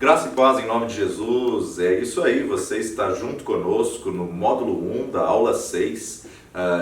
Graça e paz em nome de Jesus, é isso aí, você está junto conosco no módulo 1 da aula 6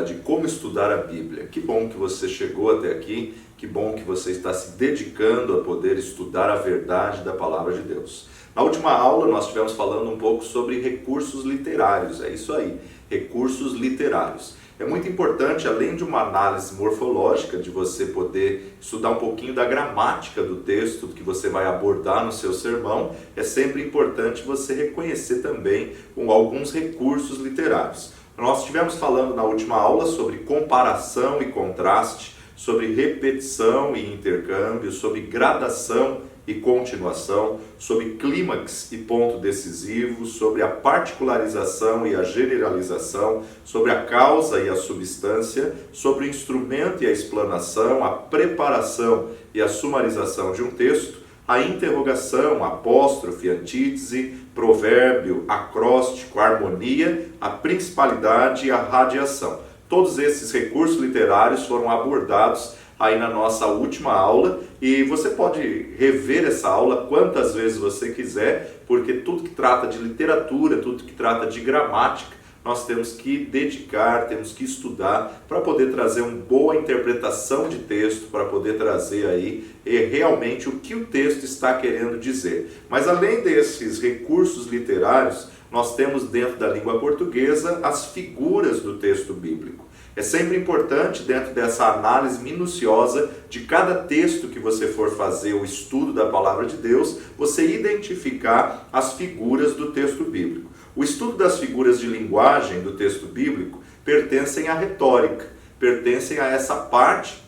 de como estudar a Bíblia. Que bom que você chegou até aqui, que bom que você está se dedicando a poder estudar a verdade da Palavra de Deus. Na última aula nós estivemos falando um pouco sobre recursos literários, é isso aí, recursos literários. É muito importante, além de uma análise morfológica, de você poder estudar um pouquinho da gramática do texto que você vai abordar no seu sermão, é sempre importante você reconhecer também alguns recursos literários. Nós estivemos falando na última aula sobre comparação e contraste, sobre repetição e intercâmbio, sobre gradação e continuação, sobre clímax e ponto decisivo, sobre a particularização e a generalização, sobre a causa e a substância, sobre o instrumento e a explanação, a preparação e a sumarização de um texto, a interrogação, apóstrofe, antítese, provérbio, acróstico, harmonia, a principalidade e a radiação. Todos esses recursos literários foram abordados aí na nossa última aula, e você pode rever essa aula quantas vezes você quiser, porque tudo que trata de literatura, tudo que trata de gramática, nós temos que dedicar, temos que estudar para poder trazer uma boa interpretação de texto, para poder trazer aí realmente o que o texto está querendo dizer. Mas além desses recursos literários, nós temos dentro da língua portuguesa as figuras do texto bíblico. É sempre importante, dentro dessa análise minuciosa de cada texto que você for fazer o estudo da Palavra de Deus, você identificar as figuras do texto bíblico. O estudo das figuras de linguagem do texto bíblico pertencem à retórica, pertencem a essa parte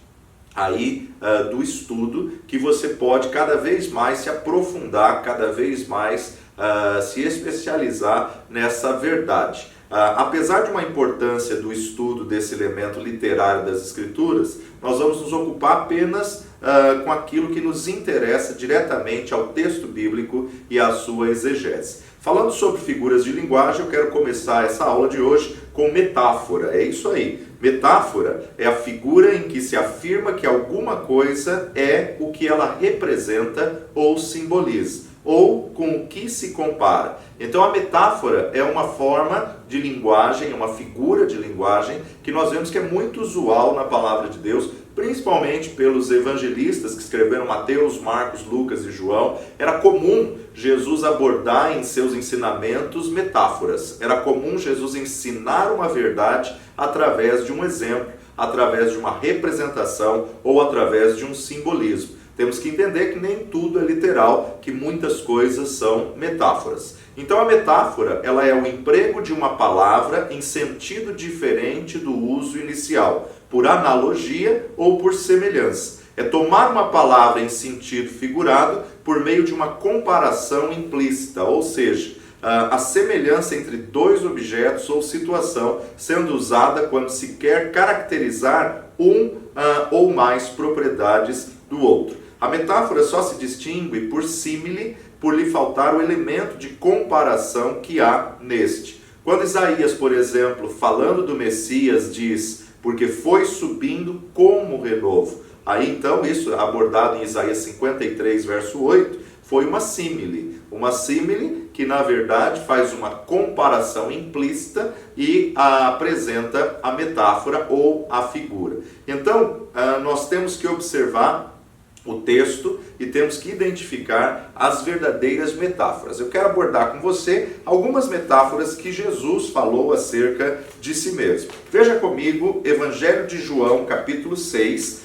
aí do estudo que você pode cada vez mais se aprofundar, cada vez mais se especializar nessa verdade. Apesar de uma importância do estudo desse elemento literário das Escrituras, nós vamos nos ocupar apenas com aquilo que nos interessa diretamente ao texto bíblico e à sua exegese. Falando sobre figuras de linguagem, eu quero começar essa aula de hoje com metáfora. É isso aí. Metáfora é a figura em que se afirma que alguma coisa é o que ela representa ou simboliza, ou com o que se compara. Então a metáfora é uma forma de linguagem, uma figura de linguagem que nós vemos que é muito usual na Palavra de Deus, principalmente pelos evangelistas que escreveram Mateus, Marcos, Lucas e João. Era comum Jesus abordar em seus ensinamentos metáforas. Era comum Jesus ensinar uma verdade através de um exemplo, através de uma representação ou através de um simbolismo. Temos que entender que nem tudo é literal, que muitas coisas são metáforas. Então a metáfora, ela é o emprego de uma palavra em sentido diferente do uso inicial, por analogia ou por semelhança. É tomar uma palavra em sentido figurado por meio de uma comparação implícita, ou seja, a semelhança entre dois objetos ou situação sendo usada quando se quer caracterizar um ou mais propriedades do outro. A metáfora só se distingue por símile, por lhe faltar o elemento de comparação que há neste. Quando Isaías, por exemplo, falando do Messias, diz, porque foi subindo como renovo. Aí então, isso abordado em Isaías 53, verso 8, foi uma símile que na verdade faz uma comparação implícita e apresenta a metáfora ou a figura. Então, nós temos que observar o texto e temos que identificar as verdadeiras metáforas. Eu quero abordar com você algumas metáforas que Jesus falou acerca de si mesmo. Veja comigo, Evangelho de João, capítulo 6,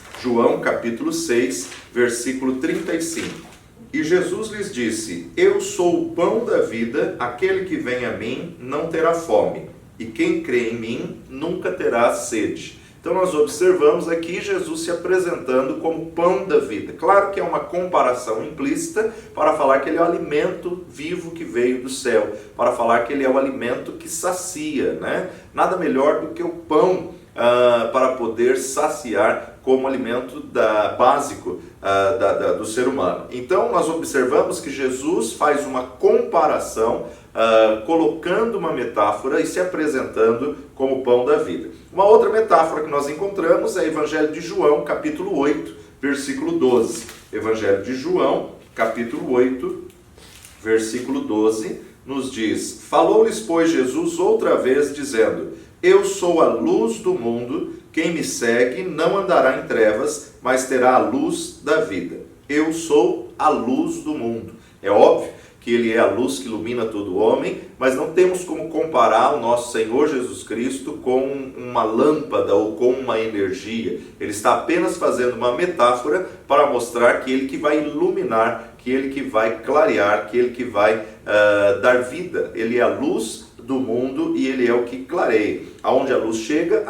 versículo 35. E Jesus lhes disse, eu sou o pão da vida, aquele que vem a mim não terá fome, e quem crê em mim nunca terá sede. Então nós observamos aqui Jesus se apresentando como pão da vida. Claro que é uma comparação implícita para falar que ele é o alimento vivo que veio do céu, para falar que ele é o alimento que sacia, né? Nada melhor do que o pão para poder saciar como alimento básico do ser humano. Então nós observamos que Jesus faz uma comparação, colocando uma metáfora e se apresentando como pão da vida. Uma outra metáfora que nós encontramos é Evangelho de João, capítulo 8, versículo 12. Evangelho de João, capítulo 8, versículo 12, nos diz: Falou-lhes, pois, Jesus outra vez, dizendo: Eu sou a luz do mundo, quem me segue não andará em trevas, mas terá a luz da vida. Eu sou a luz do mundo. É óbvio que ele é a luz que ilumina todo homem, mas não temos como comparar o nosso Senhor Jesus Cristo com uma lâmpada ou com uma energia. Ele está apenas fazendo uma metáfora para mostrar que ele que vai iluminar, que ele que vai clarear, que ele que vai dar vida. Ele é a luz do mundo e ele é o que clareia. Aonde a luz chega,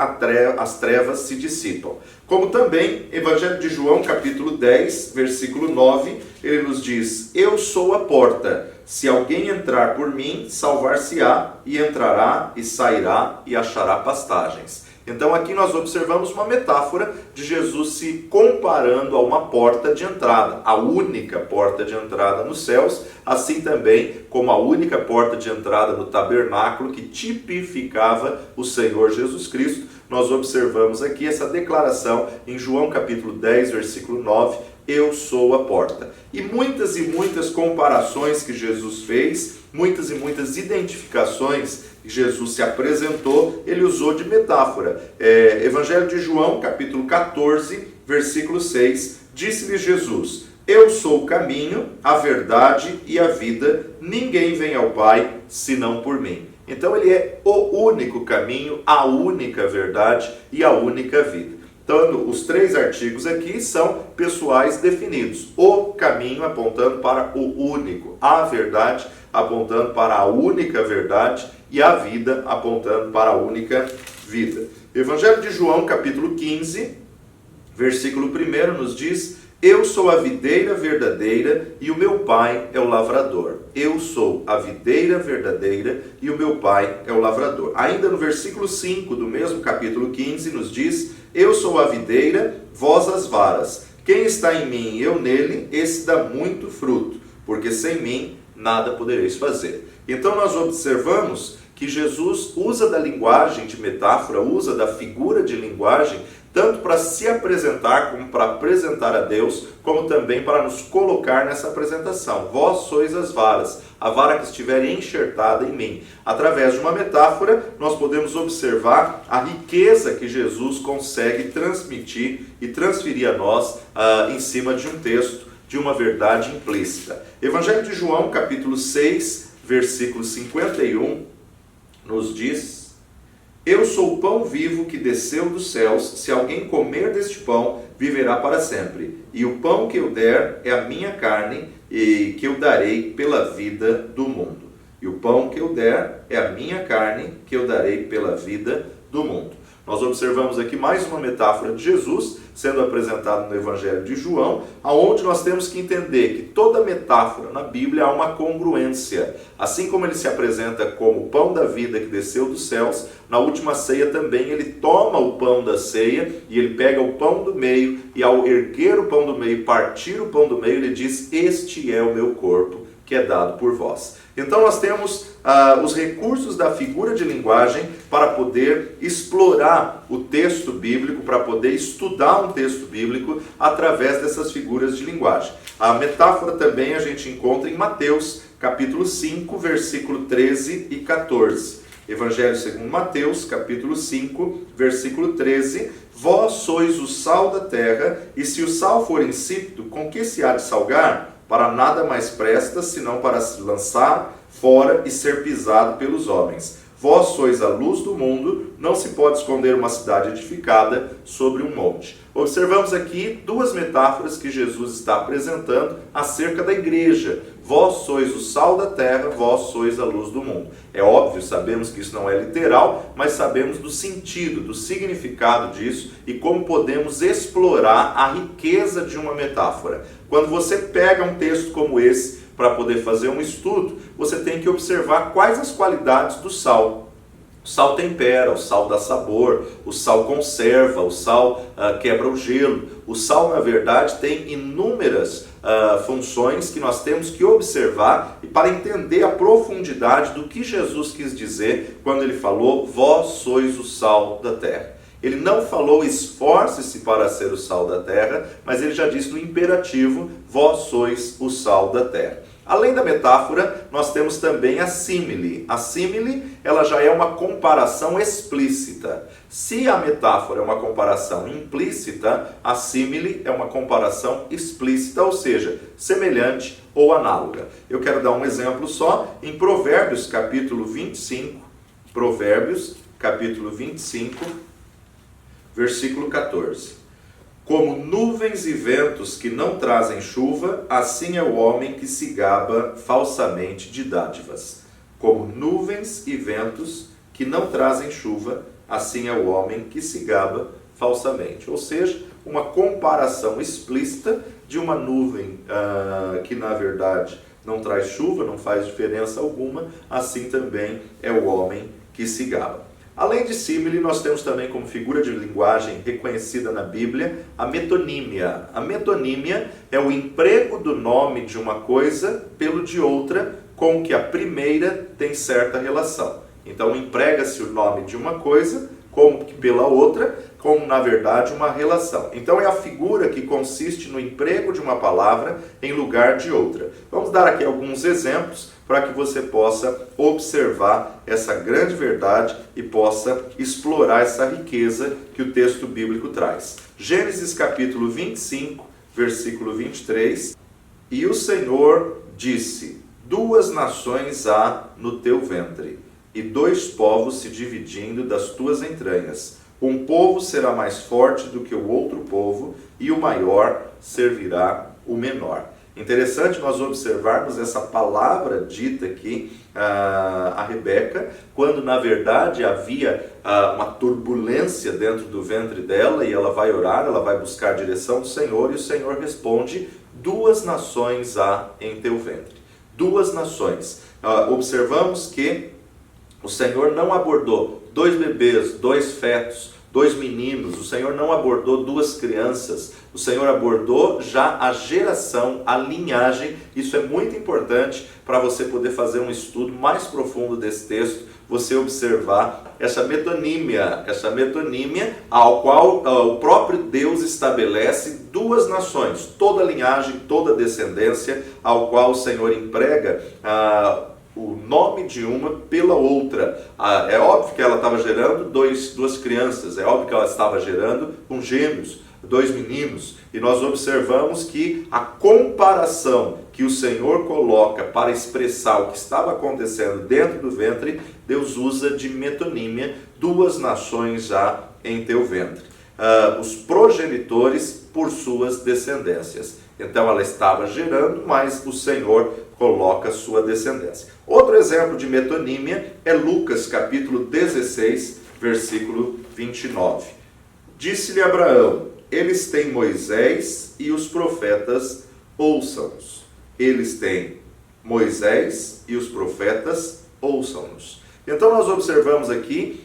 as trevas se dissipam. Como também, Evangelho de João, capítulo 10, versículo 9, ele nos diz: Eu sou a porta. Se alguém entrar por mim, salvar-se-á, e entrará, e sairá, e achará pastagens. Então aqui nós observamos uma metáfora de Jesus se comparando a uma porta de entrada, a única porta de entrada nos céus, assim também como a única porta de entrada no tabernáculo que tipificava o Senhor Jesus Cristo. Nós observamos aqui essa declaração em João capítulo 10, versículo 9, eu sou a porta. E muitas comparações que Jesus fez, muitas e muitas identificações que Jesus se apresentou, ele usou de metáfora. Evangelho de João, capítulo 14, versículo 6, disse-lhe Jesus: Eu sou o caminho, a verdade e a vida, ninguém vem ao Pai senão por mim. Então ele é o único caminho, a única verdade e a única vida. Então, os três artigos aqui são pessoais definidos. O caminho apontando para o único, a verdade apontando para a única verdade e a vida apontando para a única vida. Evangelho de João, capítulo 15, versículo 1 nos diz: Eu sou a videira verdadeira e o meu pai é o lavrador. Eu sou a videira verdadeira e o meu pai é o lavrador. Ainda no versículo 5 do mesmo capítulo 15 nos diz: Eu sou a videira, vós as varas. Quem está em mim e eu nele, esse dá muito fruto, porque sem mim nada podereis fazer. Então nós observamos que Jesus usa da linguagem de metáfora, usa da figura de linguagem, tanto para se apresentar, como para apresentar a Deus, como também para nos colocar nessa apresentação. Vós sois as varas, a vara que estiver enxertada em mim. Através de uma metáfora, nós podemos observar a riqueza que Jesus consegue transmitir e transferir a nós em cima de um texto, de uma verdade implícita. Evangelho de João, capítulo 6, versículo 51, nos diz: Eu sou o pão vivo que desceu dos céus, se alguém comer deste pão, viverá para sempre. E o pão que eu der é a minha carne, e que eu darei pela vida do mundo. E o pão que eu der é a minha carne, que eu darei pela vida do mundo. Nós observamos aqui mais uma metáfora de Jesus sendo apresentado no Evangelho de João, aonde nós temos que entender que toda metáfora na Bíblia há uma congruência. Assim como ele se apresenta como o pão da vida que desceu dos céus, na última ceia também ele toma o pão da ceia e ele pega o pão do meio e, ao erguer o pão do meio, partir o pão do meio, ele diz: Este é o meu corpo que é dado por vós. Então nós temos os recursos da figura de linguagem para poder explorar o texto bíblico, para poder estudar um texto bíblico através dessas figuras de linguagem. A metáfora também a gente encontra em Mateus, capítulo 5, versículo 13 e 14. Evangelho segundo Mateus, capítulo 5, versículo 13. Vós sois o sal da terra, e se o sal for insípido, com que se há de salgar? Para nada mais presta, senão para se lançar fora e ser pisado pelos homens. Vós sois a luz do mundo, não se pode esconder uma cidade edificada sobre um monte. Observamos aqui duas metáforas que Jesus está apresentando acerca da igreja. Vós sois o sal da terra, vós sois a luz do mundo. É óbvio, sabemos que isso não é literal, mas sabemos do sentido, do significado disso e como podemos explorar a riqueza de uma metáfora. Quando você pega um texto como esse para poder fazer um estudo, você tem que observar quais as qualidades do sal. O sal tempera, o sal dá sabor, o sal conserva, o sal quebra o gelo. O sal, na verdade, tem inúmeras funções que nós temos que observar e para entender a profundidade do que Jesus quis dizer quando ele falou: vós sois o sal da terra. Ele não falou esforce-se para ser o sal da terra, mas ele já disse no imperativo: vós sois o sal da terra. Além da metáfora, nós temos também a símile. A símile, ela já é uma comparação explícita. Se a metáfora é uma comparação implícita, a símile é uma comparação explícita, ou seja, semelhante ou análoga. Eu quero dar um exemplo só em Provérbios, capítulo 25. Provérbios, capítulo 25, versículo 14. Como nuvens e ventos que não trazem chuva, assim é o homem que se gaba falsamente de dádivas. Como nuvens e ventos que não trazem chuva, assim é o homem que se gaba falsamente. Ou seja, uma comparação explícita de uma nuvem que na verdade não traz chuva, não faz diferença alguma, assim também é o homem que se gaba. Além de símile, nós temos também como figura de linguagem reconhecida na Bíblia a metonímia. A metonímia é o emprego do nome de uma coisa pelo de outra com que a primeira tem certa relação. Então, emprega-se o nome de uma coisa como que pela outra, como na verdade uma relação. Então, é a figura que consiste no emprego de uma palavra em lugar de outra. Vamos dar aqui alguns exemplos para que você possa observar essa grande verdade e possa explorar essa riqueza que o texto bíblico traz. Gênesis capítulo 25, versículo 23. E o Senhor disse: 2 nações há no teu ventre, e 2 povos se dividindo das tuas entranhas. Um povo será mais forte do que o outro povo, e o maior servirá o menor. Interessante nós observarmos essa palavra dita aqui a Rebeca, quando na verdade havia uma turbulência dentro do ventre dela, e ela vai orar, ela vai buscar a direção do Senhor, e o Senhor responde: 2 nações há em teu ventre. 2 nações. Observamos que o Senhor não abordou 2 bebês, 2 fetos, 2 meninos, o Senhor não abordou 2 crianças, o Senhor abordou já a geração, a linhagem. Isso é muito importante para você poder fazer um estudo mais profundo desse texto, você observar essa metonímia ao qual o próprio Deus estabelece 2 nações, toda linhagem, toda descendência, ao qual o Senhor emprega o nome de uma pela outra. É óbvio que ela estava gerando 2 crianças, é óbvio que ela estava gerando gêmeos, 2 meninos, e nós observamos que a comparação que o Senhor coloca para expressar o que estava acontecendo dentro do ventre, Deus usa de metonímia: 2 nações há em teu ventre. Os progenitores por suas descendências. Então ela estava gerando, mas o Senhor coloca sua descendência. Outro exemplo de metonímia é Lucas capítulo 16, versículo 29. Disse-lhe Abraão: eles têm Moisés e os profetas, ouçam-nos. Eles têm Moisés e os profetas, ouçam-nos. Então nós observamos aqui,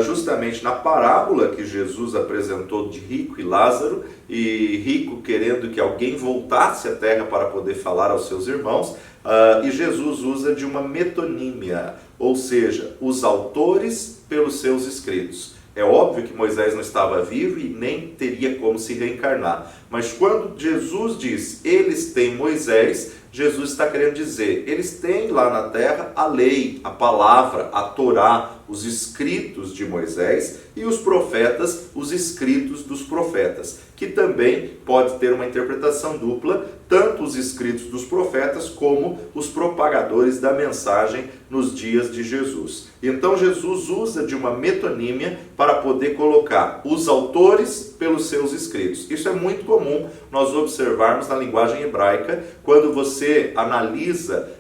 justamente na parábola que Jesus apresentou de Rico e Lázaro, e Rico querendo que alguém voltasse à terra para poder falar aos seus irmãos, e Jesus usa de uma metonímia, ou seja, os autores pelos seus escritos. É óbvio que Moisés não estava vivo e nem teria como se reencarnar, mas quando Jesus diz, eles têm Moisés, Jesus está querendo dizer, eles têm lá na terra a lei, a palavra, a Torá, os escritos de Moisés, e os profetas, os escritos dos profetas, que também pode ter uma interpretação dupla, tanto os escritos dos profetas como os propagadores da mensagem nos dias de Jesus. Então Jesus usa de uma metonímia para poder colocar os autores pelos seus escritos. Isso é muito comum nós observarmos na linguagem hebraica, quando você analisa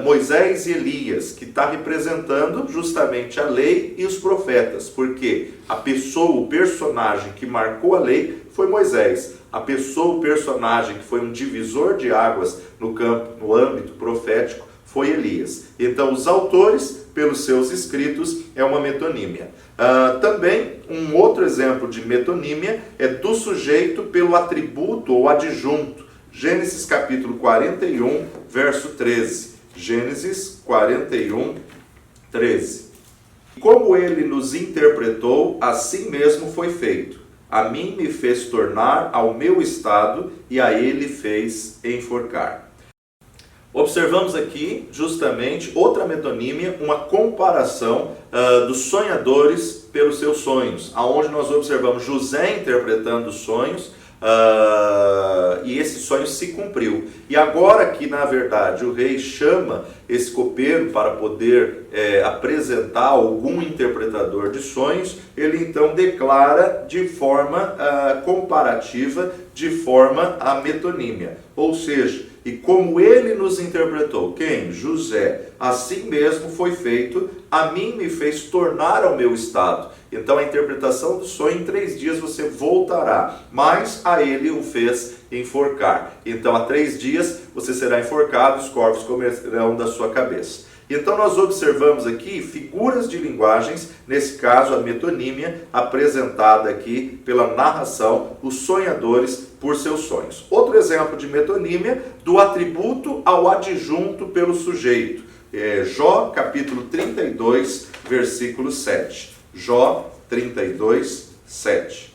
Moisés e Elias, que está representando justamente a lei e os profetas, porque a pessoa, o personagem que marcou a lei foi Moisés. A pessoa, o personagem que foi um divisor de águas no âmbito profético, foi Elias. Então, os autores, pelos seus escritos, é uma metonímia. Também, um outro exemplo de metonímia é do sujeito pelo atributo ou adjunto. Gênesis capítulo 41, verso 13. Gênesis 41, 13. Como ele nos interpretou, assim mesmo foi feito. A mim me fez tornar ao meu estado, e a ele fez enforcar. Observamos aqui justamente outra metonímia, uma comparação dos sonhadores pelos seus sonhos, aonde nós observamos José interpretando os sonhos e esse sonho se cumpriu. E agora que na verdade o rei chama esse copeiro para poder apresentar algum interpretador de sonhos, ele então declara de forma comparativa, de forma a metonímia, ou seja, e como ele nos interpretou, quem? José, assim mesmo foi feito, a mim me fez tornar ao meu estado. Então a interpretação do sonho, em 3 dias você voltará, mas a ele o fez enforcar. Então há 3 dias você será enforcado, os corvos comerão da sua cabeça. Então nós observamos aqui figuras de linguagens, nesse caso a metonímia, apresentada aqui pela narração, os sonhadores por seus sonhos. Outro exemplo de metonímia, do atributo ao adjunto pelo sujeito. Jó capítulo 32, versículo 7. Jó 32, 7.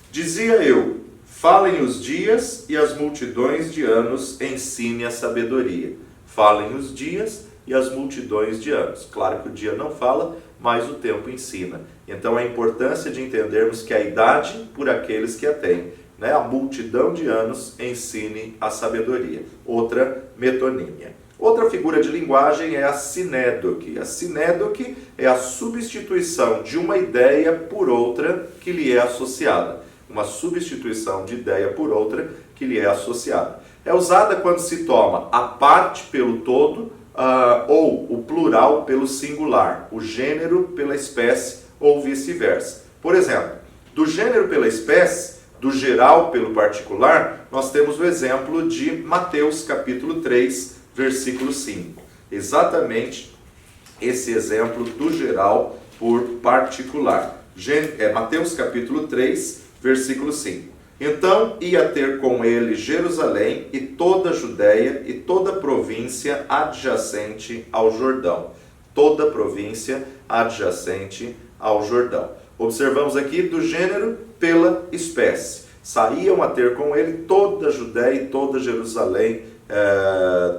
Dizia eu, falem os dias e as multidões de anos ensine a sabedoria. Falem os dias e as multidões de anos. Claro que o dia não fala, mas o tempo ensina. Então a importância de entendermos que a idade por aqueles que a têm, a multidão de anos ensine a sabedoria. Outra metonímia. Outra figura de linguagem é a sinédoque. A sinédoque é a substituição de uma ideia por outra que lhe é associada. Uma substituição de ideia por outra que lhe é associada. É usada quando se toma a parte pelo todo, ou o plural pelo singular, o gênero pela espécie ou vice-versa. Por exemplo, do gênero pela espécie, do geral pelo particular, nós temos o exemplo de Mateus capítulo 3, versículo 5. Exatamente esse exemplo do geral por particular. Mateus capítulo 3, versículo 5. Então ia ter com ele Jerusalém e toda a Judéia e toda a província adjacente ao Jordão. Toda a província adjacente ao Jordão. Observamos aqui do gênero pela espécie. Saíam a ter com ele toda a Judéia e toda Jerusalém,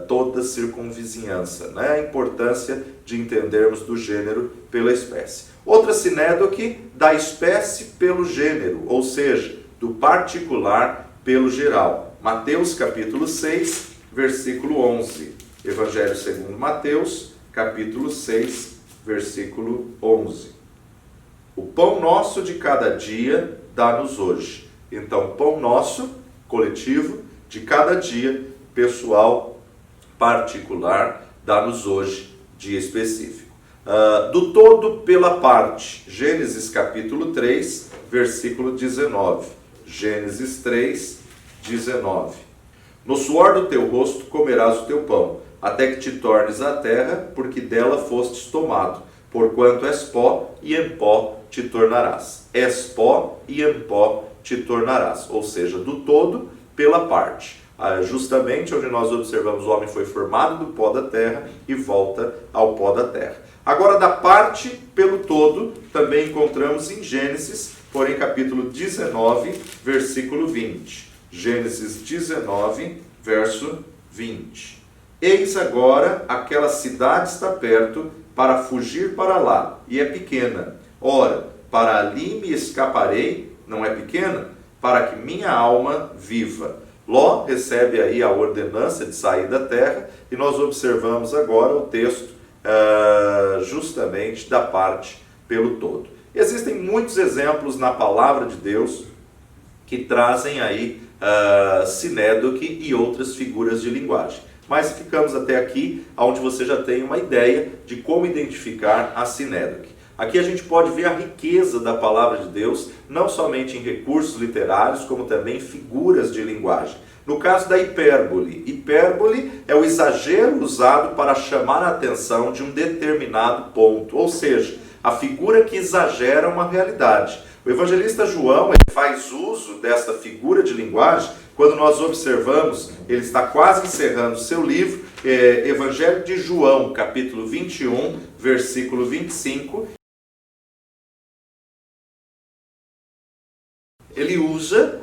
toda a circunvizinhança. A importância de entendermos do gênero pela espécie. Outra sinédoque, da espécie pelo gênero, ou seja, do particular pelo geral. Mateus capítulo 6, versículo 11. Evangelho segundo Mateus, capítulo 6, versículo 11. O pão nosso de cada dia dá-nos hoje. Então, pão nosso, coletivo, de cada dia, pessoal, particular, dá-nos hoje, dia específico. Do todo pela parte. Gênesis capítulo 3, versículo 19. Gênesis 3, 19. No suor do teu rosto comerás o teu pão, até que te tornes a terra, porque dela fostes tomado. Porquanto és pó, e em pó te tornarás. És pó, e em pó te tornarás. Ou seja, do todo pela parte. Justamente onde nós observamos o homem foi formado do pó da terra e volta ao pó da terra. Agora, da parte pelo todo, também encontramos em Gênesis, porém capítulo 19, versículo 20. Gênesis 19, verso 20. Eis agora aquela cidade está perto para fugir para lá, e é pequena. Ora, para ali me escaparei, não é pequena? Para que minha alma viva. Ló recebe aí a ordenança de sair da terra, e nós observamos agora o texto justamente da parte pelo todo. Existem muitos exemplos na palavra de Deus que trazem aí sinédoque e outras figuras de linguagem. Mas ficamos até aqui, onde você já tem uma ideia de como identificar a sinédoque. Aqui a gente pode ver a riqueza da palavra de Deus, não somente em recursos literários, como também figuras de linguagem. No caso da hipérbole, hipérbole é o exagero usado para chamar a atenção de um determinado ponto, ou seja, a figura que exagera uma realidade. O evangelista João faz uso desta figura de linguagem quando nós observamos, ele está quase encerrando seu livro, Evangelho de João, capítulo 21, versículo 25. ele usa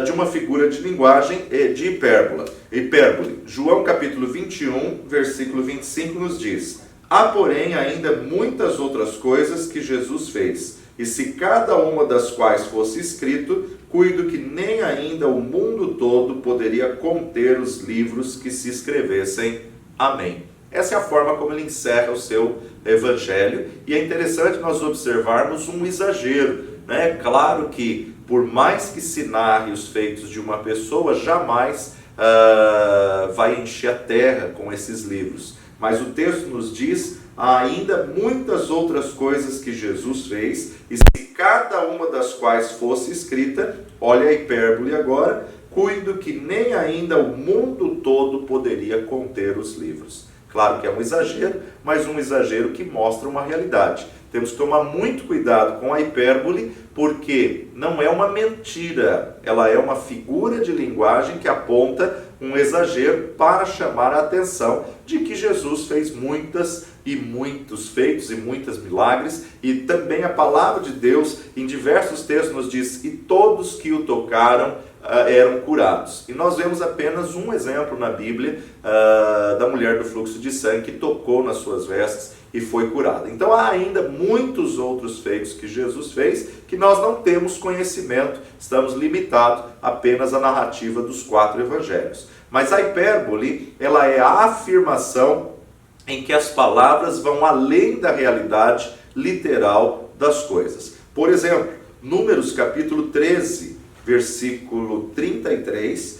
de uma figura de linguagem de hipérbole. João capítulo 21, versículo 25 nos diz: há, porém, ainda muitas outras coisas que Jesus fez, e se cada uma das quais fosse escrito, cuido que nem ainda o mundo todo poderia conter os livros que se escrevessem. Amém. Essa é a forma como ele encerra o seu evangelho, e é interessante nós observarmos um exagero, né? Claro que, por mais que se narre os feitos de uma pessoa, jamais vai encher a terra com esses livros. Mas o texto nos diz: há ainda muitas outras coisas que Jesus fez, e se cada uma das quais fosse escrita, olha a hipérbole agora, cuido que nem ainda o mundo todo poderia conter os livros. Claro que é um exagero, mas um exagero que mostra uma realidade. Temos que tomar muito cuidado com a hipérbole, porque não é uma mentira, ela é uma figura de linguagem que aponta um exagero para chamar a atenção de que Jesus fez muitos feitos e muitos milagres, e também a palavra de Deus em diversos textos nos diz: e todos que o tocaram eram curados. E nós vemos apenas um exemplo na Bíblia da mulher do fluxo de sangue que tocou nas suas vestes e foi curada. Então há ainda muitos outros feitos que Jesus fez que nós não temos conhecimento, estamos limitados apenas à narrativa dos 4 evangelhos. Mas a hipérbole, ela é a afirmação em que as palavras vão além da realidade literal das coisas. Por exemplo, Números capítulo 13, versículo 33,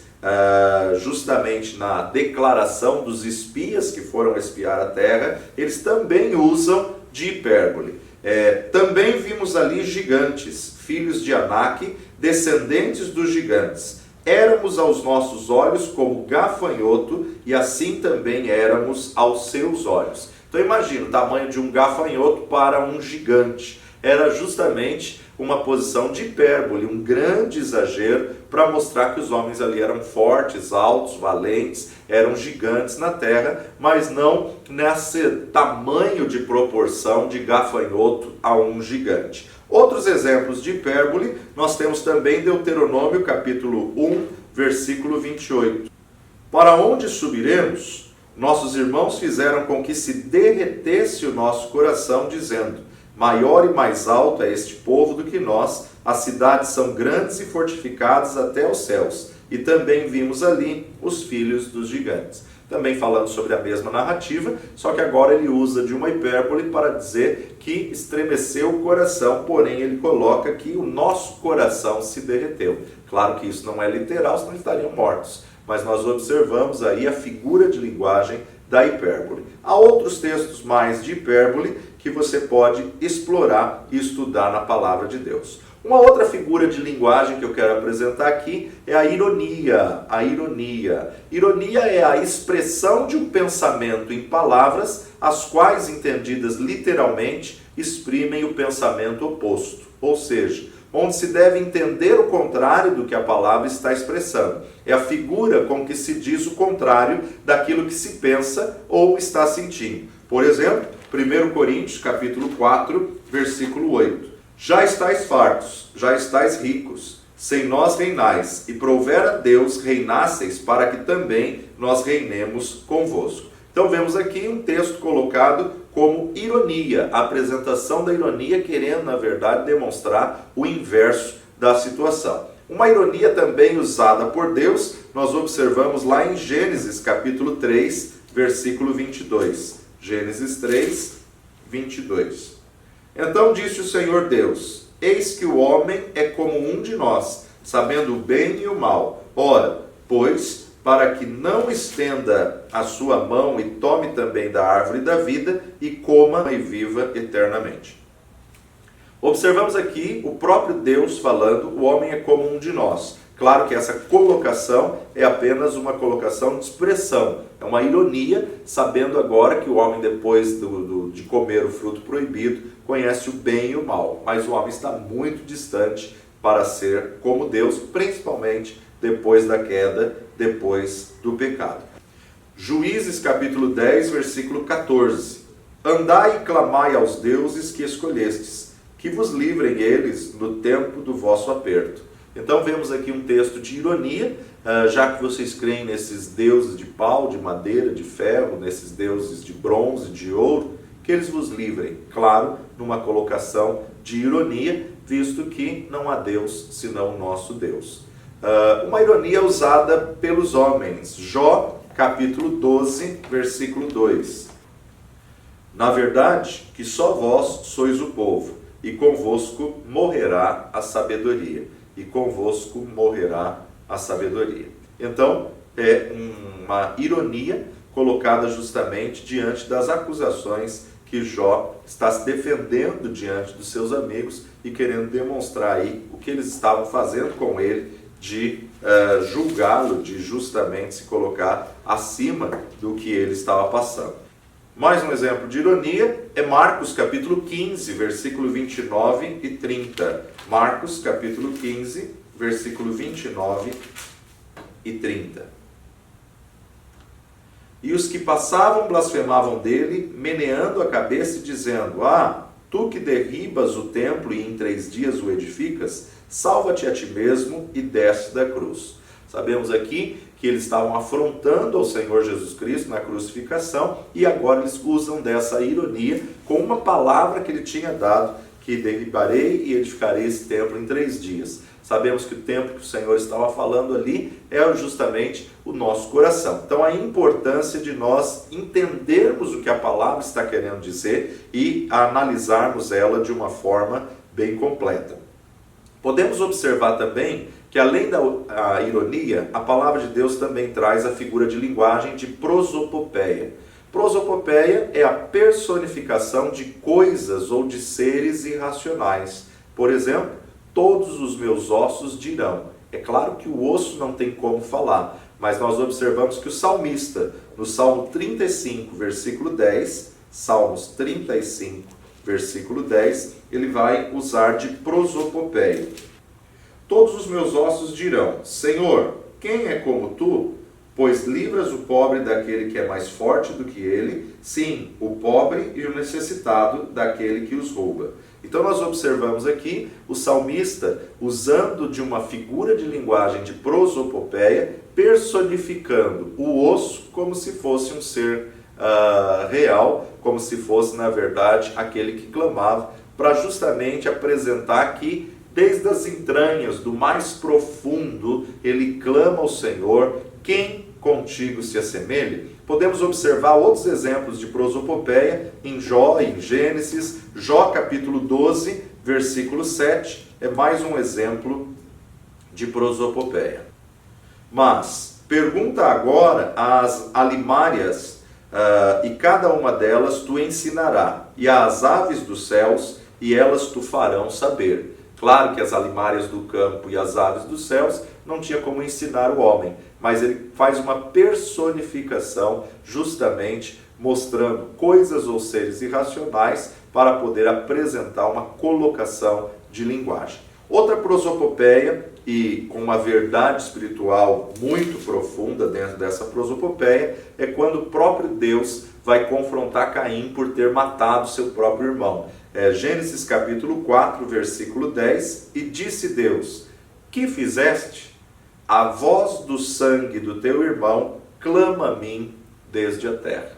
justamente na declaração dos espias que foram espiar a terra, eles também usam de hipérbole. Também vimos ali gigantes, filhos de Anak, descendentes dos gigantes. Éramos aos nossos olhos como gafanhoto, e assim também éramos aos seus olhos. Então imagina o tamanho de um gafanhoto para um gigante. Era justamente uma posição de hipérbole, um grande exagero para mostrar que os homens ali eram fortes, altos, valentes, eram gigantes na terra, mas não nesse tamanho de proporção de gafanhoto a um gigante. Outros exemplos de hipérbole, nós temos também Deuteronômio capítulo 1, versículo 28. Para onde subiremos? Nossos irmãos fizeram com que se derretesse o nosso coração, dizendo: maior e mais alto é este povo do que nós, as cidades são grandes e fortificadas até os céus. E também vimos ali os filhos dos gigantes. Também falando sobre a mesma narrativa, só que agora ele usa de uma hipérbole para dizer que estremeceu o coração, porém ele coloca que o nosso coração se derreteu. Claro que isso não é literal, senão eles estariam mortos. Mas nós observamos aí a figura de linguagem da hipérbole. Há outros textos mais de hipérbole que você pode explorar e estudar na palavra de Deus. Uma outra figura de linguagem que eu quero apresentar aqui é a ironia. A ironia. Ironia é a expressão de um pensamento em palavras, as quais, entendidas literalmente, exprimem o pensamento oposto. Ou seja, onde se deve entender o contrário do que a palavra está expressando. É a figura com que se diz o contrário daquilo que se pensa ou está sentindo. Por exemplo, 1 Coríntios capítulo 4, versículo 8. Já estáis fartos, já estáis ricos, sem nós reinais, e prouver a Deus reinasseis, para que também nós reinemos convosco. Então vemos aqui um texto colocado como ironia, a apresentação da ironia querendo, na verdade, demonstrar o inverso da situação. Uma ironia também usada por Deus, nós observamos lá em Gênesis capítulo 3, versículo 22. Gênesis 3, 22. Então disse o Senhor Deus: eis que o homem é como um de nós, sabendo o bem e o mal. Ora, pois, para que não estenda a sua mão e tome também da árvore da vida e coma e viva eternamente. Observamos aqui o próprio Deus falando: o homem é como um de nós. Claro que essa colocação é apenas uma colocação de expressão, é uma ironia, sabendo agora que o homem, depois de comer o fruto proibido, conhece o bem e o mal. Mas o homem está muito distante para ser como Deus, principalmente depois da queda, depois do pecado. Juízes capítulo 10, versículo 14. Andai e clamai aos deuses que escolhestes, que vos livrem eles no tempo do vosso aperto. Então vemos aqui um texto de ironia, já que vocês creem nesses deuses de pau, de madeira, de ferro, nesses deuses de bronze, de ouro, que eles vos livrem. Claro, numa colocação de ironia, visto que não há Deus senão o nosso Deus. Uma ironia usada pelos homens. Jó, capítulo 12, versículo 2. Na verdade, que só vós sois o povo, e convosco morrerá a sabedoria. E convosco morrerá a sabedoria. Então, é uma ironia colocada justamente diante das acusações que Jó está se defendendo diante dos seus amigos e querendo demonstrar aí o que eles estavam fazendo com ele, de julgá-lo, de justamente se colocar acima do que ele estava passando. Mais um exemplo de ironia é Marcos capítulo 15, versículo 29 e 30. Marcos capítulo 15, versículo 29 e 30. E os que passavam blasfemavam dele, meneando a cabeça e dizendo: tu que derribas o templo e em 3 dias o edificas, salva-te a ti mesmo e desce da cruz. Sabemos aqui que eles estavam afrontando ao Senhor Jesus Cristo na crucificação e agora eles usam dessa ironia com uma palavra que ele tinha dado, que derribarei e edificarei esse templo em 3 dias. Sabemos que o templo que o Senhor estava falando ali é justamente o nosso coração. Então a importância de nós entendermos o que a palavra está querendo dizer e analisarmos ela de uma forma bem completa. Podemos observar também que além da ironia, a palavra de Deus também traz a figura de linguagem de prosopopeia. Prosopopeia é a personificação de coisas ou de seres irracionais. Por exemplo, todos os meus ossos dirão. É claro que o osso não tem como falar, mas nós observamos que o salmista, no Salmo 35, versículo 10, Salmos 35, versículo 10, ele vai usar de prosopopeia. Todos os meus ossos dirão: Senhor, quem é como tu? Pois livras o pobre daquele que é mais forte do que ele, sim, o pobre e o necessitado daquele que os rouba. Então nós observamos aqui o salmista usando de uma figura de linguagem de prosopopeia, personificando o osso como se fosse um ser real, como se fosse, na verdade, aquele que clamava, para justamente apresentar que desde as entranhas do mais profundo, ele clama ao Senhor: quem contigo se assemelha? Podemos observar outros exemplos de prosopopeia em Jó, em Gênesis. Jó capítulo 12, versículo 7, é mais um exemplo de prosopopeia. Mas, pergunta agora às alimárias, e cada uma delas tu ensinará, e às aves dos céus, e elas tu farão saber. Claro que as alimárias do campo e as aves dos céus não tinha como ensinar o homem, mas ele faz uma personificação justamente mostrando coisas ou seres irracionais para poder apresentar uma colocação de linguagem. Outra prosopopeia, e com uma verdade espiritual muito profunda dentro dessa prosopopeia, é quando o próprio Deus vai confrontar Caim por ter matado seu próprio irmão. Gênesis capítulo 4, versículo 10, e disse Deus: que fizeste? A voz do sangue do teu irmão clama a mim desde a terra.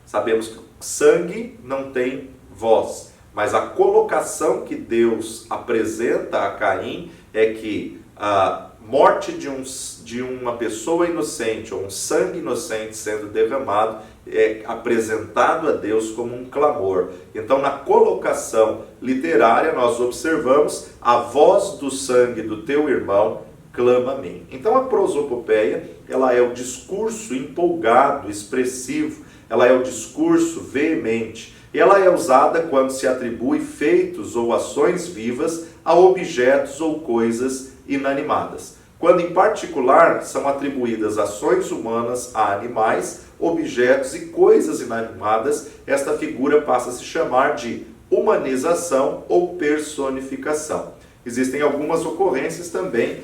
Sabemos que sangue não tem voz, mas a colocação que Deus apresenta a Caim é que a morte de uma pessoa inocente, ou um sangue inocente sendo derramado, é apresentado a Deus como um clamor. Então, na colocação literária, nós observamos: a voz do sangue do teu irmão clama a mim. Então, a prosopopeia, ela é o discurso empolgado, expressivo, ela é o discurso veemente, e ela é usada quando se atribui feitos ou ações vivas a objetos ou coisas inanimadas. Quando, em particular, são atribuídas ações humanas a animais, objetos e coisas inanimadas, esta figura passa a se chamar de humanização ou personificação. Existem algumas ocorrências também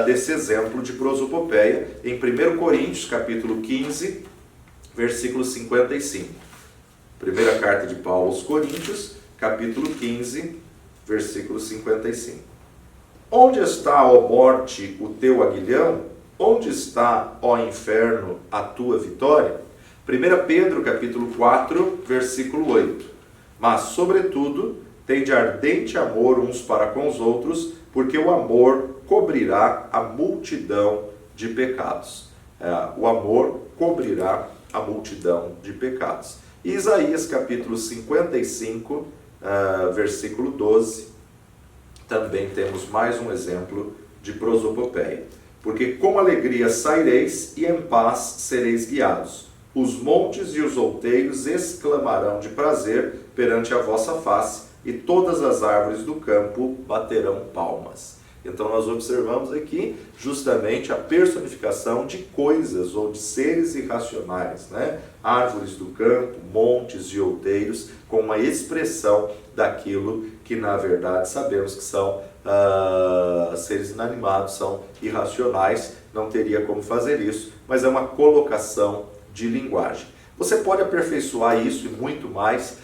desse exemplo de prosopopeia em 1 Coríntios, capítulo 15, versículo 55. Primeira carta de Paulo aos Coríntios, capítulo 15, versículo 55. Onde está, ó morte, o teu aguilhão? Onde está, ó inferno, a tua vitória? 1 Pedro, capítulo 4, versículo 8. Mas, sobretudo, tende ardente amor uns para com os outros, porque o amor cobrirá a multidão de pecados. O amor cobrirá a multidão de pecados. E Isaías, capítulo 55, versículo 12, também temos mais um exemplo de prosopopeia. Porque com alegria saireis e em paz sereis guiados. Os montes e os outeiros exclamarão de prazer perante a vossa face, e todas as árvores do campo baterão palmas. Então nós observamos aqui justamente a personificação de coisas ou de seres irracionais, né? Árvores do campo, montes e outeiros, com uma expressão daquilo que na verdade sabemos que são seres inanimados, são irracionais, não teria como fazer isso, mas é uma colocação de linguagem. Você pode aperfeiçoar isso e muito mais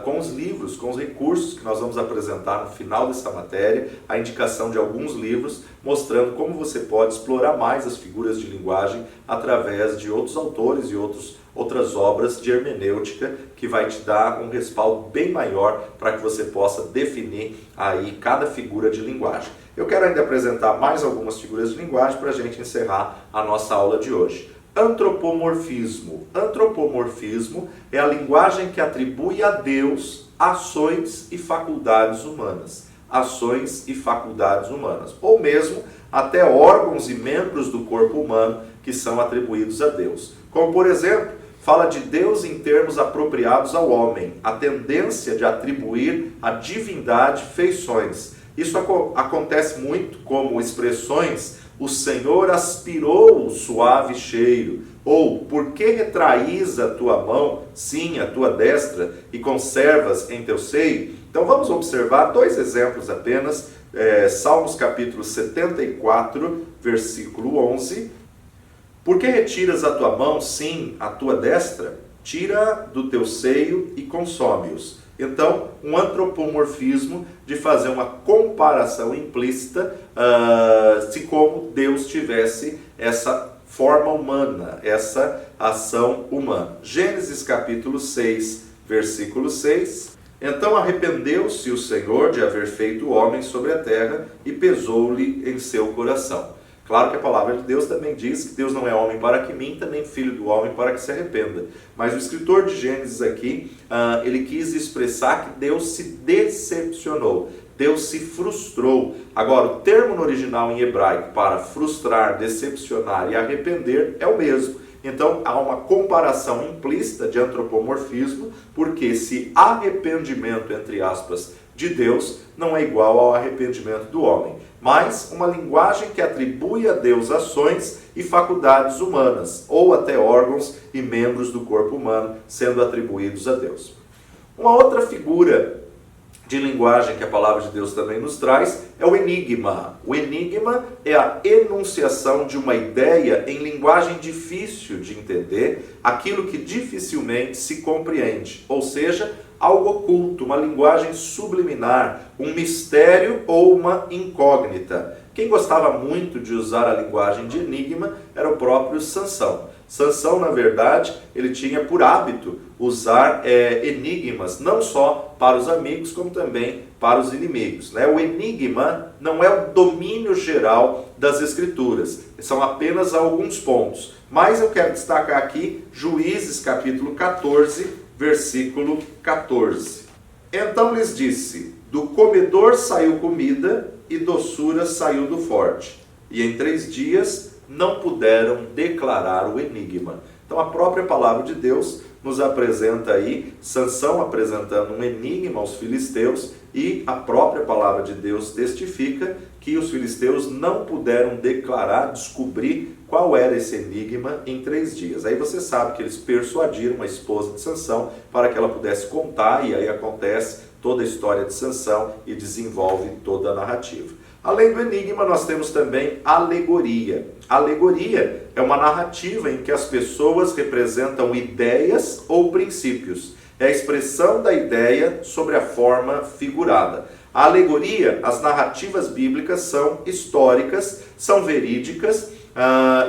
com os livros, com os recursos que nós vamos apresentar no final dessa matéria, a indicação de alguns livros, mostrando como você pode explorar mais as figuras de linguagem através de outros autores e outras obras de hermenêutica, que vai te dar um respaldo bem maior para que você possa definir aí cada figura de linguagem. Eu quero ainda apresentar mais algumas figuras de linguagem para a gente encerrar a nossa aula de hoje. Antropomorfismo. Antropomorfismo é a linguagem que atribui a Deus ações e faculdades humanas. Ações e faculdades humanas. Ou mesmo até órgãos e membros do corpo humano que são atribuídos a Deus. Como, por exemplo, fala de Deus em termos apropriados ao homem. A tendência de atribuir à divindade feições. Isso acontece muito como expressões: o Senhor aspirou o suave cheiro, ou por que retraís a tua mão, sim, a tua destra, e conservas em teu seio? Então vamos observar dois exemplos apenas, Salmos capítulo 74, versículo 11. Por que retiras a tua mão, sim, a tua destra? Tira do teu seio e consome-os. Então, um antropomorfismo de fazer uma comparação implícita, se como Deus tivesse essa forma humana, essa ação humana. Gênesis capítulo 6, versículo 6. Então arrependeu-se o Senhor de haver feito o homem sobre a terra e pesou-lhe em seu coração. Claro que a palavra de Deus também diz que Deus não é homem para que minta, nem filho do homem para que se arrependa. Mas o escritor de Gênesis aqui, ele quis expressar que Deus se decepcionou, Deus se frustrou. Agora, o termo no original em hebraico para frustrar, decepcionar e arrepender é o mesmo. Então, há uma comparação implícita de antropomorfismo, porque esse arrependimento, entre aspas, de Deus não é igual ao arrependimento do homem, mas uma linguagem que atribui a Deus ações e faculdades humanas, ou até órgãos e membros do corpo humano sendo atribuídos a Deus. Uma outra figura de linguagem que a palavra de Deus também nos traz é o enigma. O enigma é a enunciação de uma ideia em linguagem difícil de entender, aquilo que dificilmente se compreende, ou seja, algo oculto, uma linguagem subliminar, um mistério ou uma incógnita. Quem gostava muito de usar a linguagem de enigma era o próprio Sansão. Sansão, na verdade, ele tinha por hábito usar enigmas, não só para os amigos, como também para os inimigos. O enigma não é o domínio geral das Escrituras, são apenas alguns pontos. Mas eu quero destacar aqui Juízes capítulo 14, versículo 14. Então lhes disse: do comedor saiu comida, e doçura saiu do forte. E em 3 dias não puderam declarar o enigma. Então a própria palavra de Deus nos apresenta aí Sansão apresentando um enigma aos filisteus, e a própria palavra de Deus testifica que os filisteus não puderam declarar, descobrir qual era esse enigma em 3 dias. Aí você sabe que eles persuadiram a esposa de Sansão para que ela pudesse contar, e aí acontece toda a história de Sansão e desenvolve toda a narrativa. Além do enigma, nós temos também alegoria. Alegoria é uma narrativa em que as pessoas representam ideias ou princípios. É a expressão da ideia sobre a forma figurada. A alegoria, as narrativas bíblicas são históricas, são verídicas,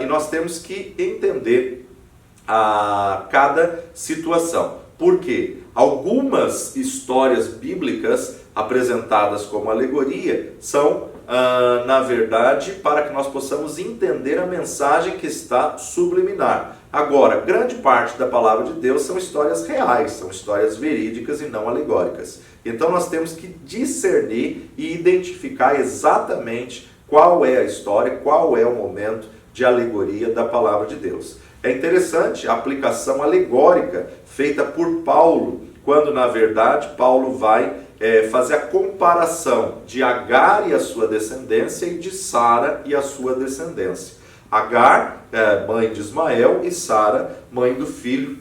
e nós temos que entender cada situação. Por quê? Algumas histórias bíblicas apresentadas como alegoria são, na verdade, para que nós possamos entender a mensagem que está subliminar. Agora, grande parte da palavra de Deus são histórias reais, são histórias verídicas e não alegóricas. Então nós temos que discernir e identificar exatamente qual é a história, qual é o momento de alegoria da palavra de Deus. É interessante a aplicação alegórica feita por Paulo, quando na verdade Paulo vai fazer a comparação de Agar e a sua descendência e de Sara e a sua descendência. Agar, mãe de Ismael, e Sara, mãe do filho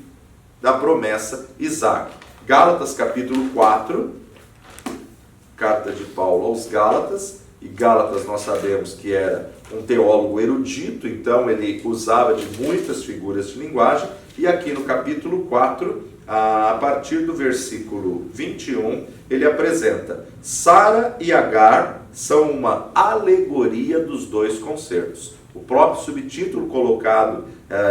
da promessa, Isaque. Gálatas capítulo 4, carta de Paulo aos Gálatas, e Gálatas nós sabemos que era um teólogo erudito, então ele usava de muitas figuras de linguagem, e aqui no capítulo 4, a partir do versículo 21, ele apresenta: Sara e Agar são uma alegoria dos dois concertos. O próprio subtítulo colocado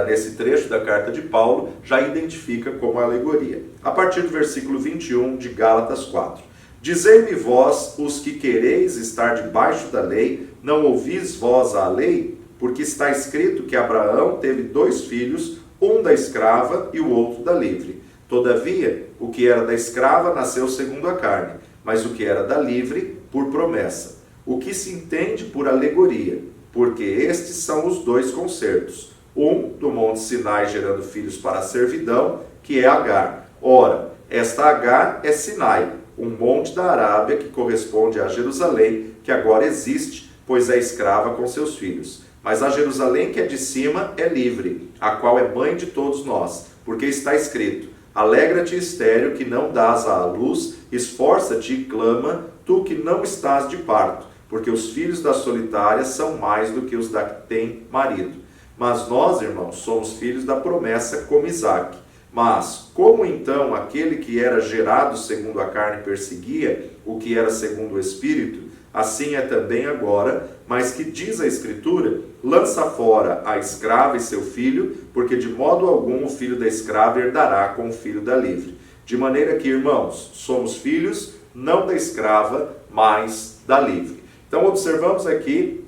nesse trecho da carta de Paulo já identifica como alegoria. A partir do versículo 21 de Gálatas 4. Dizei-me vós, os que quereis estar debaixo da lei, não ouvis vós a lei? Porque está escrito que Abraão teve 2 filhos, um da escrava e o outro da livre. Todavia, o que era da escrava nasceu segundo a carne, mas o que era da livre, por promessa. O que se entende por alegoria? Porque estes são os 2 concertos. Um do monte Sinai gerando filhos para a servidão, que é Agar. Ora, esta Agar é Sinai, um monte da Arábia que corresponde a Jerusalém, que agora existe, pois é escrava com seus filhos. Mas a Jerusalém que é de cima é livre, a qual é mãe de todos nós, porque está escrito: Alegra-te, estéril, que não dás à luz, esforça-te e clama, tu que não estás de parto, porque os filhos da solitária são mais do que os da que tem marido. Mas nós, irmãos, somos filhos da promessa como Isaque. Mas, como então aquele que era gerado segundo a carne perseguia o que era segundo o Espírito, assim é também agora, mas que diz a Escritura: lança fora a escrava e seu filho, porque de modo algum o filho da escrava herdará com o filho da livre. De maneira que, irmãos, somos filhos, não da escrava, mas da livre. Então observamos aqui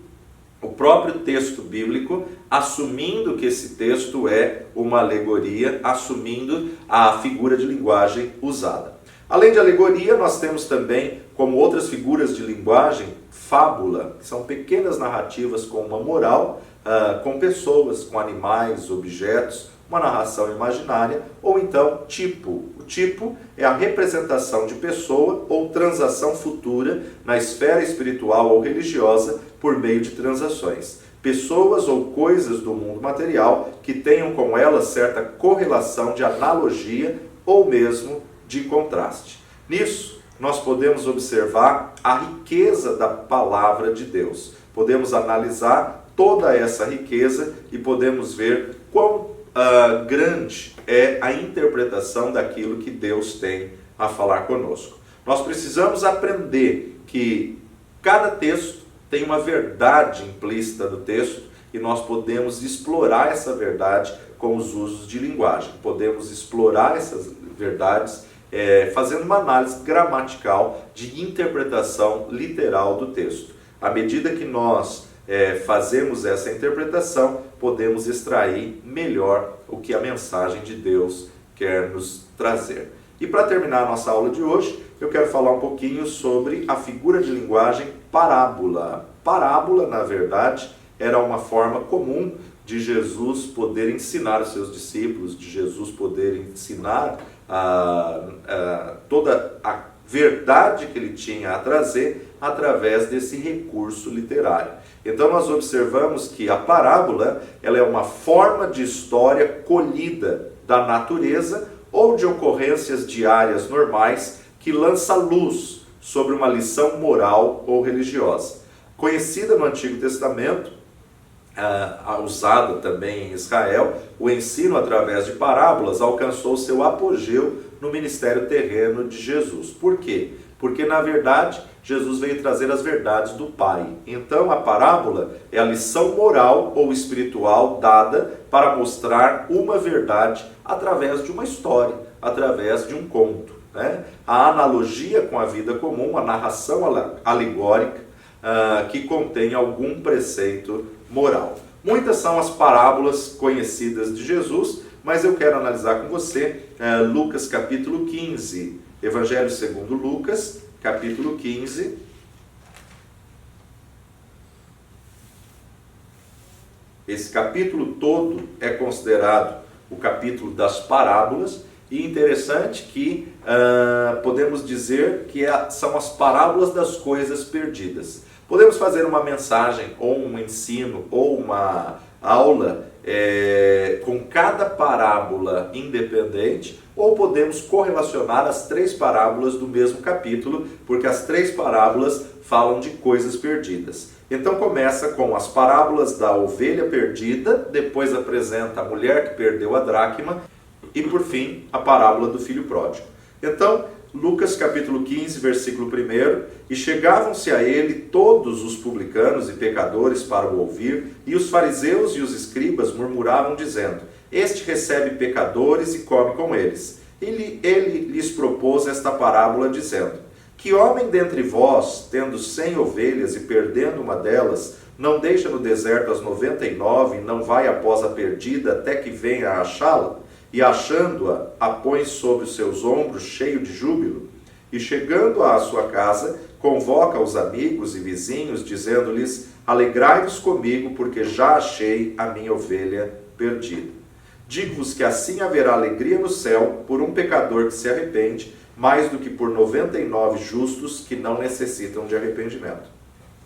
o próprio texto bíblico, assumindo que esse texto é uma alegoria, assumindo a figura de linguagem usada. Além de alegoria, nós temos também, como outras figuras de linguagem, fábula, que são pequenas narrativas com uma moral, com pessoas, com animais, objetos, uma narração imaginária, ou então tipo. O tipo é a representação de pessoa ou transação futura na esfera espiritual ou religiosa por meio de transações. Pessoas ou coisas do mundo material que tenham com elas certa correlação de analogia ou mesmo de contraste. Nisso, nós podemos observar a riqueza da palavra de Deus. Podemos analisar toda essa riqueza e podemos ver quão grande é a interpretação daquilo que Deus tem a falar conosco. Nós precisamos aprender que cada texto tem uma verdade implícita no texto e nós podemos explorar essa verdade com os usos de linguagem. Podemos explorar essas verdades fazendo uma análise gramatical de interpretação literal do texto. À medida que nós fazemos essa interpretação, podemos extrair melhor o que a mensagem de Deus quer nos trazer. E para terminar a nossa aula de hoje, eu quero falar um pouquinho sobre a figura de linguagem parábola. Parábola, na verdade, era uma forma comum de Jesus poder ensinar os seus discípulos, de Jesus poder ensinar toda a verdade que ele tinha a trazer através desse recurso literário. Então nós observamos que a parábola ela é uma forma de história colhida da natureza ou de ocorrências diárias normais que lança luz sobre uma lição moral ou religiosa. Conhecida no Antigo Testamento, usada também em Israel, o ensino através de parábolas alcançou seu apogeu no ministério terreno de Jesus. Por quê? Porque, na verdade, Jesus veio trazer as verdades do Pai. Então a parábola é a lição moral ou espiritual dada para mostrar uma verdade através de uma história, através de um conto, né? A analogia com a vida comum, a narração alegórica que contém algum preceito moral. Muitas são as parábolas conhecidas de Jesus, mas eu quero analisar com você Lucas capítulo 15, Evangelho segundo Lucas, capítulo 15. Esse capítulo todo é considerado o capítulo das parábolas, e interessante que podemos dizer que são as parábolas das coisas perdidas. Podemos fazer uma mensagem, ou um ensino, ou uma aula com cada parábola independente, ou podemos correlacionar as 3 parábolas do mesmo capítulo, porque as 3 parábolas falam de coisas perdidas. Então começa com as parábolas da ovelha perdida, depois apresenta a mulher que perdeu a dracma, e por fim a parábola do filho pródigo. Então, Lucas capítulo 15, versículo 1, e chegavam-se a ele todos os publicanos e pecadores para o ouvir, e os fariseus e os escribas murmuravam dizendo, este recebe pecadores e come com eles. Ele lhes propôs esta parábola dizendo, que homem dentre vós, tendo 100 ovelhas e perdendo uma delas, não deixa no deserto as 99 e não vai após a perdida até que venha a achá-la? E achando-a, a põe sobre os seus ombros, cheio de júbilo, e chegando à sua casa, convoca os amigos e vizinhos, dizendo-lhes, alegrai-vos comigo, porque já achei a minha ovelha perdida. Digo-vos que assim haverá alegria no céu por um pecador que se arrepende, mais do que por 99 justos que não necessitam de arrependimento.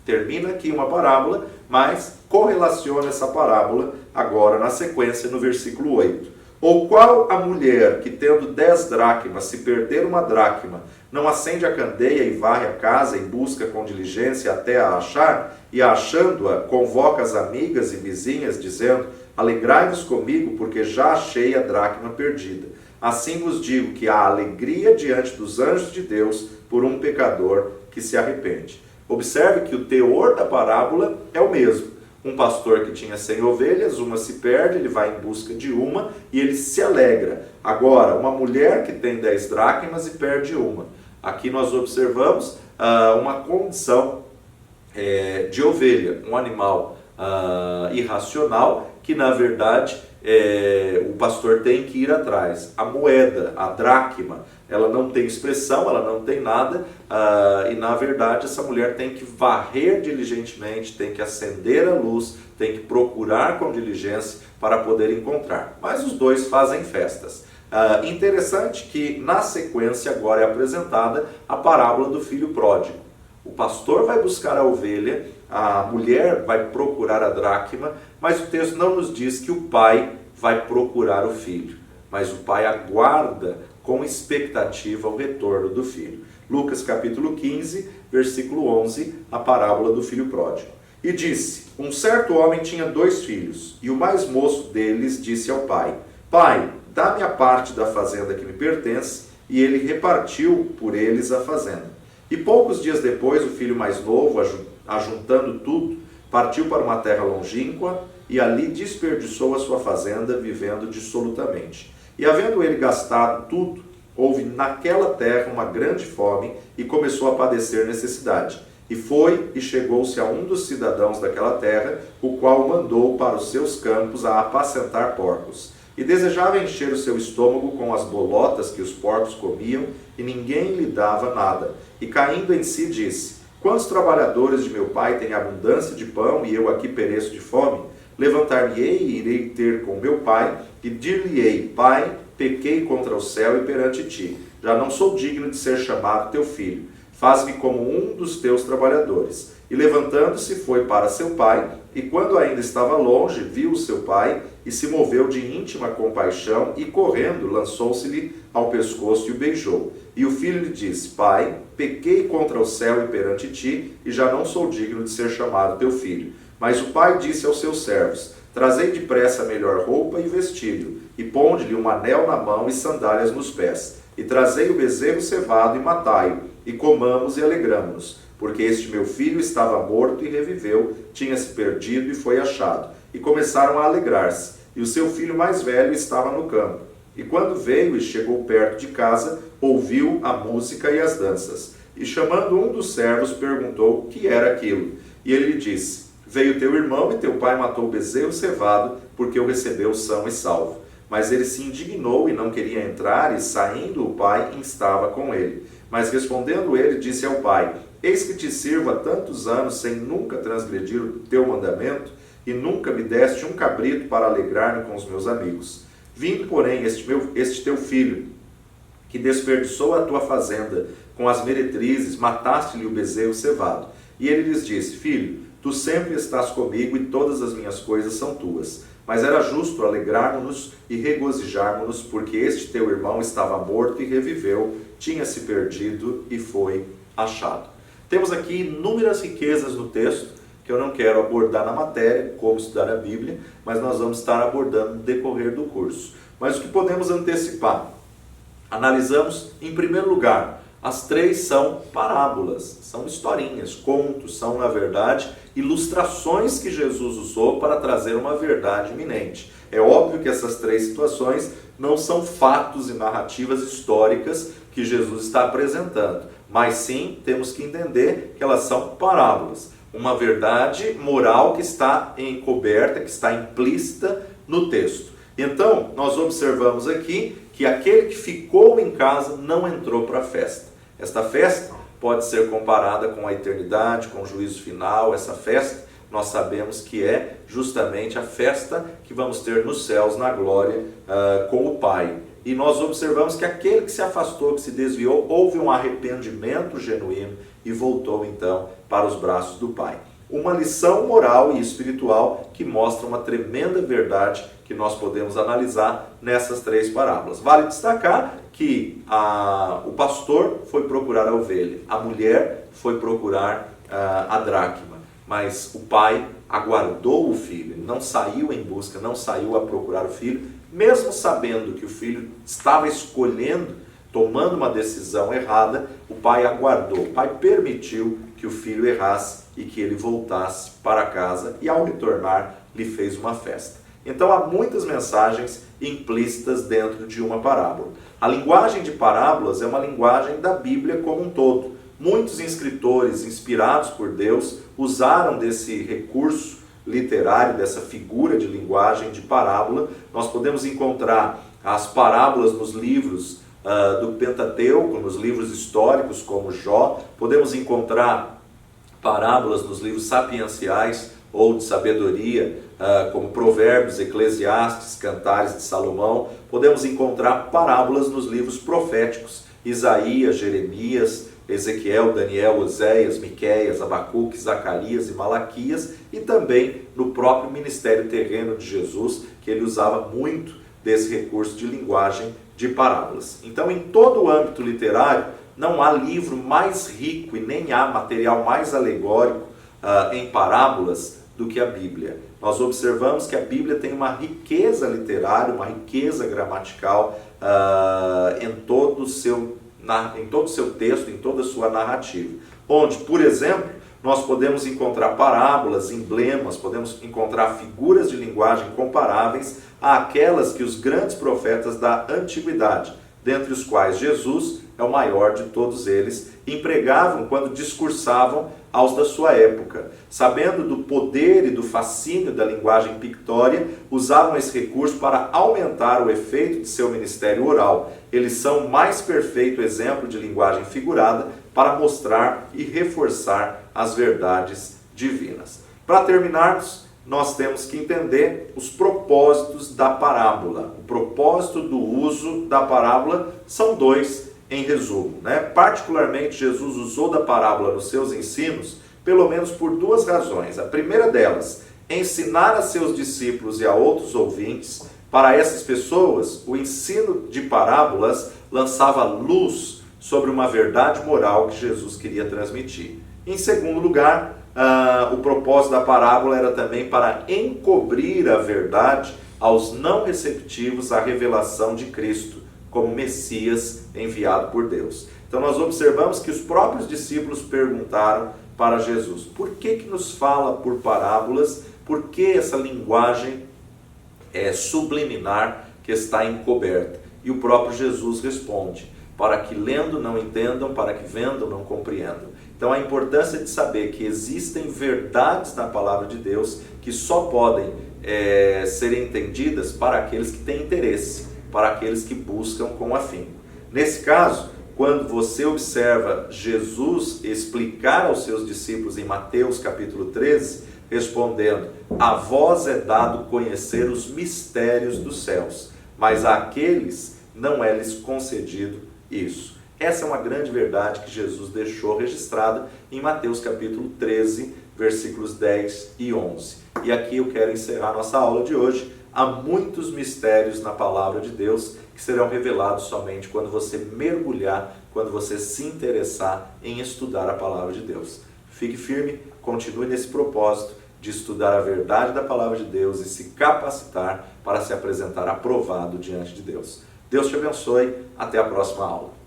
Termina aqui uma parábola, mas correlaciona essa parábola agora na sequência no versículo 8. Ou qual a mulher que, tendo 10 dracmas, se perder uma dracma, não acende a candeia e varre a casa e busca com diligência até a achar, e achando-a, convoca as amigas e vizinhas, dizendo, alegrai-vos comigo, porque já achei a dracma perdida. Assim vos digo que há alegria diante dos anjos de Deus por um pecador que se arrepende. Observe que o teor da parábola é o mesmo. Um pastor que tinha 100 ovelhas, uma se perde, ele vai em busca de uma e ele se alegra. Agora, uma mulher que tem 10 dracmas e perde uma. Aqui nós observamos uma condição de ovelha, um animal irracional que, na verdade, o pastor tem que ir atrás. A moeda, a dracma, ela não tem expressão, ela não tem nada, e na verdade essa mulher tem que varrer diligentemente, tem que acender a luz, tem que procurar com diligência para poder encontrar. Mas os dois fazem festas. Interessante que na sequência agora é apresentada a parábola do filho pródigo. O pastor vai buscar a ovelha, a mulher vai procurar a dracma, mas o texto não nos diz que o pai vai procurar o filho, mas o pai aguarda com expectativa o retorno do filho. Lucas capítulo 15, versículo 11, a parábola do filho pródigo. E disse, um certo homem tinha 2 filhos, e o mais moço deles disse ao pai, pai, dá-me a parte da fazenda que me pertence, e ele repartiu por eles a fazenda. E poucos dias depois, o filho mais novo, ajuntando tudo, partiu para uma terra longínqua, e ali desperdiçou a sua fazenda, vivendo dissolutamente. E havendo ele gastado tudo, houve naquela terra uma grande fome, e começou a padecer necessidade. E foi e chegou-se a um dos cidadãos daquela terra, o qual mandou para os seus campos a apacentar porcos. E desejava encher o seu estômago com as bolotas que os porcos comiam, e ninguém lhe dava nada. E caindo em si disse, quantos trabalhadores de meu pai têm abundância de pão, e eu aqui pereço de fome? Levantar-me-ei e irei ter com meu pai, e dir-lhe-ei, pai, pequei contra o céu e perante ti. Já não sou digno de ser chamado teu filho. Faz-me como um dos teus trabalhadores. E levantando-se foi para seu pai, e quando ainda estava longe, viu o seu pai, e se moveu de íntima compaixão, e correndo, lançou-se-lhe ao pescoço e o beijou. E o filho lhe disse, pai, pequei contra o céu e perante ti, e já não sou digno de ser chamado teu filho. Mas o pai disse aos seus servos, trazei depressa a melhor roupa e vestível, e ponde-lhe um anel na mão e sandálias nos pés. E trazei o bezerro cevado e matai-o, e comamos e alegramo-nos. porque este meu filho estava morto e reviveu, tinha se perdido e foi achado. E começaram a alegrar-se. E o seu filho mais velho estava no campo. E quando veio e chegou perto de casa, ouviu a música e as danças. E chamando um dos servos, perguntou o que era aquilo. E ele lhe disse: veio teu irmão e teu pai matou o bezerro cevado, porque o recebeu são e salvo. Mas ele se indignou e não queria entrar, e saindo o pai instava com ele. Mas respondendo ele, disse ao pai: eis que te sirvo há tantos anos sem nunca transgredir o teu mandamento, e nunca me deste um cabrito para alegrar-me com os meus amigos. Vindo, porém, este teu filho, que desperdiçou a tua fazenda com as meretrizes, mataste-lhe o bezerro cevado. E ele lhes disse: filho, tu sempre estás comigo e todas as minhas coisas são tuas. Mas era justo alegrarmos-nos e regozijarmos-nos, porque este teu irmão estava morto e reviveu, tinha se perdido e foi achado. Temos aqui inúmeras riquezas no texto, que eu não quero abordar na matéria, como estudar a Bíblia, mas nós vamos estar abordando no decorrer do curso. Mas o que podemos antecipar? Analisamos, em primeiro lugar, as três são parábolas, são historinhas, contos, são, na verdade, ilustrações que Jesus usou para trazer uma verdade iminente. É óbvio que essas três situações não são fatos e narrativas históricas que Jesus está apresentando, mas sim temos que entender que elas são parábolas. Uma verdade moral que está encoberta, que está implícita no texto. Então, nós observamos aqui que aquele que ficou em casa não entrou para a festa. Esta festa pode ser comparada com a eternidade, com o juízo final. Essa festa, nós sabemos que é justamente a festa que vamos ter nos céus, na glória, com o Pai. E nós observamos que aquele que se afastou, que se desviou, houve um arrependimento genuíno e voltou então para os braços do Pai. Uma lição moral e espiritual que mostra uma tremenda verdade que nós podemos analisar nessas três parábolas. Vale destacar que o pastor foi procurar a ovelha, a mulher foi procurar a dracma, mas o pai aguardou o filho, não saiu em busca, não saiu a procurar o filho, mesmo sabendo que o filho estava escolhendo, tomando uma decisão errada, o pai aguardou, o pai permitiu que o filho errasse e que ele voltasse para casa e, ao retornar, lhe fez uma festa. Então há muitas mensagens implícitas dentro de uma parábola. A linguagem de parábolas é uma linguagem da Bíblia como um todo. Muitos escritores inspirados por Deus usaram desse recurso literário, dessa figura de linguagem de parábola. Nós podemos encontrar as parábolas nos livros do Pentateuco, nos livros históricos como Jó. Podemos encontrar parábolas nos livros sapienciais ou de sabedoria, como Provérbios, Eclesiastes, Cantares de Salomão. Podemos encontrar parábolas nos livros proféticos, Isaías, Jeremias, Ezequiel, Daniel, Oséias, Miqueias, Abacuque, Zacarias e Malaquias, e também no próprio ministério terreno de Jesus, que ele usava muito desse recurso de linguagem de parábolas. Então, em todo o âmbito literário, não há livro mais rico e nem há material mais alegórico em parábolas do que a Bíblia. Nós observamos que a Bíblia tem uma riqueza literária, uma riqueza gramatical em todo o seu texto, em toda a sua narrativa. Onde, por exemplo, nós podemos encontrar parábolas, emblemas, podemos encontrar figuras de linguagem comparáveis àquelas que os grandes profetas da antiguidade, dentre os quais Jesus é o maior de todos eles, empregavam quando discursavam aos da sua época. Sabendo do poder e do fascínio da linguagem pictória, usavam esse recurso para aumentar o efeito de seu ministério oral. Eles são o mais perfeito exemplo de linguagem figurada para mostrar e reforçar as verdades divinas. Para terminarmos, nós temos que entender os propósitos da parábola. O propósito do uso da parábola são dois, em resumo, Particularmente, Jesus usou da parábola nos seus ensinos, pelo menos por duas razões. A primeira delas, ensinar a seus discípulos e a outros ouvintes. Para essas pessoas, o ensino de parábolas lançava luz sobre uma verdade moral que Jesus queria transmitir. Em segundo lugar, o propósito da parábola era também para encobrir a verdade aos não receptivos à revelação de Cristo como Messias enviado por Deus. Então nós observamos que os próprios discípulos perguntaram para Jesus: por que nos fala por parábolas? Por que essa linguagem subliminar que está encoberta? E o próprio Jesus responde: para que lendo não entendam, para que vendo não compreendam. Então a importância de saber que existem verdades na palavra de Deus que só podem serem entendidas para aqueles que têm interesse, para aqueles que buscam com afinco. Nesse caso, quando você observa Jesus explicar aos seus discípulos em Mateus capítulo 13, respondendo: a vós é dado conhecer os mistérios dos céus, mas àqueles não é lhes concedido isso. Essa é uma grande verdade que Jesus deixou registrada em Mateus capítulo 13, versículos 10 e 11. E aqui eu quero encerrar nossa aula de hoje. Há muitos mistérios na palavra de Deus que serão revelados somente quando você mergulhar, quando você se interessar em estudar a palavra de Deus. Fique firme, continue nesse propósito de estudar a verdade da palavra de Deus e se capacitar para se apresentar aprovado diante de Deus. Deus te abençoe, até a próxima aula.